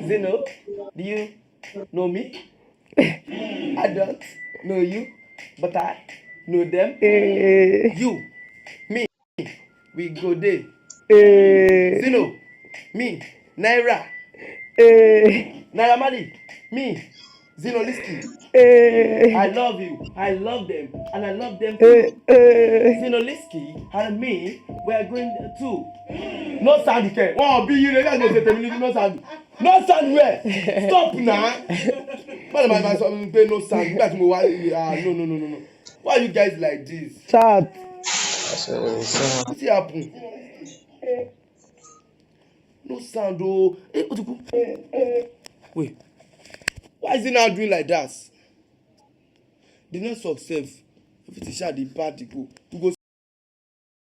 Zeno, do you know me? I don't know you, but I know them. You, me, we go there. Zeno, me, Naira, Naira Mali, me, Zeno Liski. I love you, I love them, and I love them too. Zeno Liski and me, we are going to. No sound, okay? Oh, be you, let's go to the no sound. No sound where? Stop now. What am I pay no sound? No. Why are you guys like this? Chat. What's happen? No sound, oh. Hey, wait. Why is he now doing like that? The next of self. If it is the bad, go. We go